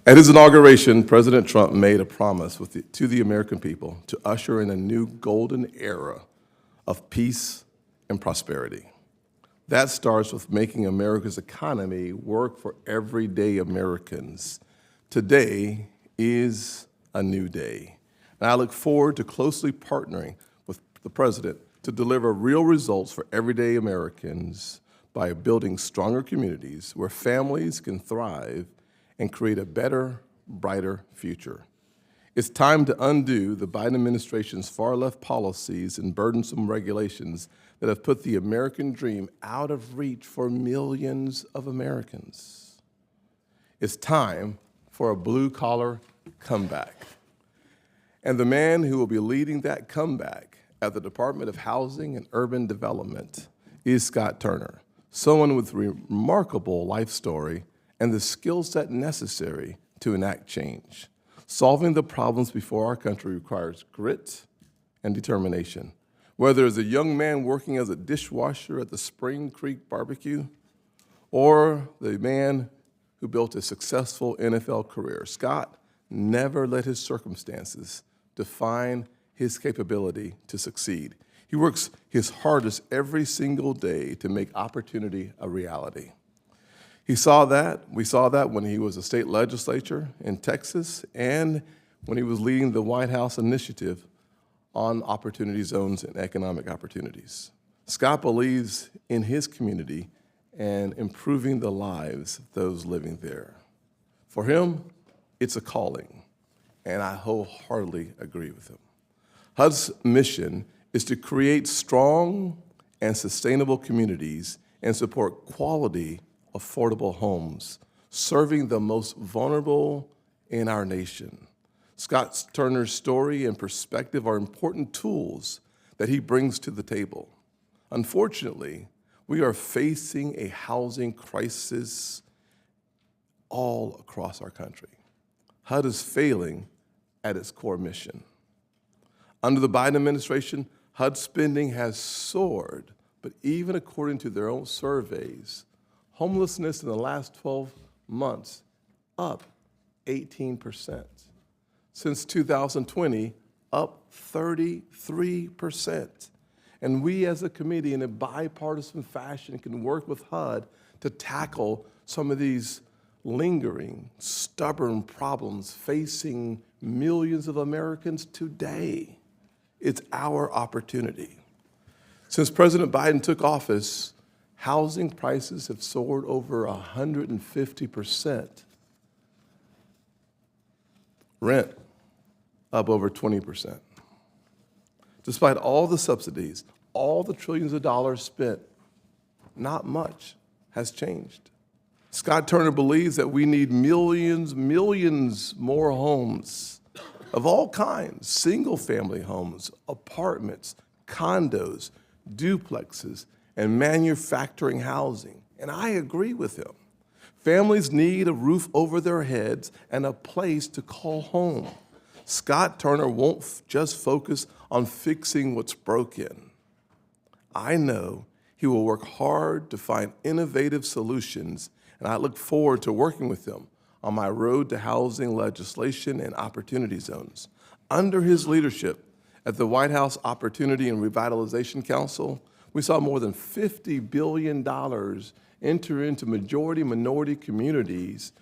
At his inauguration, President Trump made a promise to the American people to usher in a new golden era of peace and prosperity. That starts with making America's economy work for everyday Americans. Today is a new day, and I look forward to closely partnering with the President to deliver real results for everyday Americans by building stronger communities where families can thrive and create a better, brighter future. It's time to undo the Biden administration's far-left policies and burdensome regulations that have put the American dream out of reach for millions of Americans. It's time for a blue-collar comeback. And the man who will be leading that comeback at the Department of Housing and Urban Development is Scott Turner, someone with a remarkable life story and the skill set necessary to enact change. Solving the problems before our country requires grit and determination. Whether as a young man working as a dishwasher at the Spring Creek barbecue, or the man who built a successful NFL career, Scott never let his circumstances define his capability to succeed. He works his hardest every single day to make opportunity a reality. We saw that when he was a state legislature in Texas and when he was leading the White House initiative on opportunity zones and economic opportunities. Scott believes in his community and improving the lives of those living there. For him, it's a calling, and I wholeheartedly agree with him. HUD's mission is to create strong and sustainable communities and support quality, affordable homes, serving the most vulnerable in our nation. Scott Turner's story and perspective are important tools that he brings to the table. Unfortunately, we are facing a housing crisis all across our country. HUD is failing at its core mission. Under the Biden administration, HUD spending has soared, but even according to their own surveys, homelessness in the last 12 months up 18%. Since 2020, up 33%. And we as a committee in a bipartisan fashion can work with HUD to tackle some of these lingering, stubborn problems facing millions of Americans today. It's our opportunity. Since President Biden took office, housing prices have soared over 150%. Rent up over 20%. Despite all the subsidies, all the trillions of dollars spent, not much has changed. Scott Turner believes that we need millions more homes of all kinds, single-family homes, apartments, condos, duplexes, and manufacturing housing. And I agree with him. Families need a roof over their heads and a place to call home. Scott Turner won't just focus on fixing what's broken. I know he will work hard to find innovative solutions, and I look forward to working with him on my road to housing legislation and opportunity zones. Under his leadership at the White House Opportunity and Revitalization Council, we saw more than $50 billion enter into majority-minority communities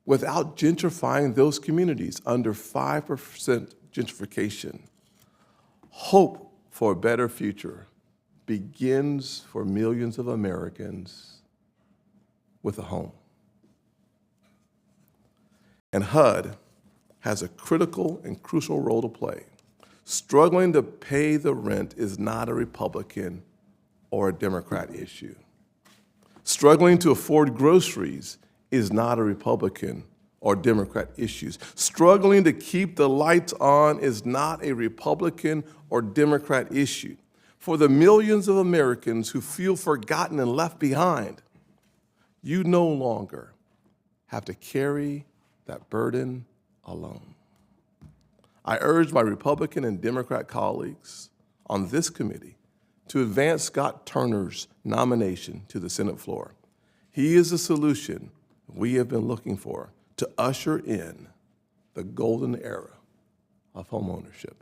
without gentrifying those communities, under 5% gentrification. Hope for a better future begins for millions of Americans with a home. And HUD has a critical and crucial role to play. Struggling to pay the rent is not a Republican or a Democrat issue. Struggling to afford groceries is not a Republican or Democrat issue. Struggling to keep the lights on is not a Republican or Democrat issue. For the millions of Americans who feel forgotten and left behind, you no longer have to carry that burden alone. I urge my Republican and Democrat colleagues on this committee to advance Scott Turner's nomination to the Senate floor. He is the solution we have been looking for to usher in the golden era of homeownership.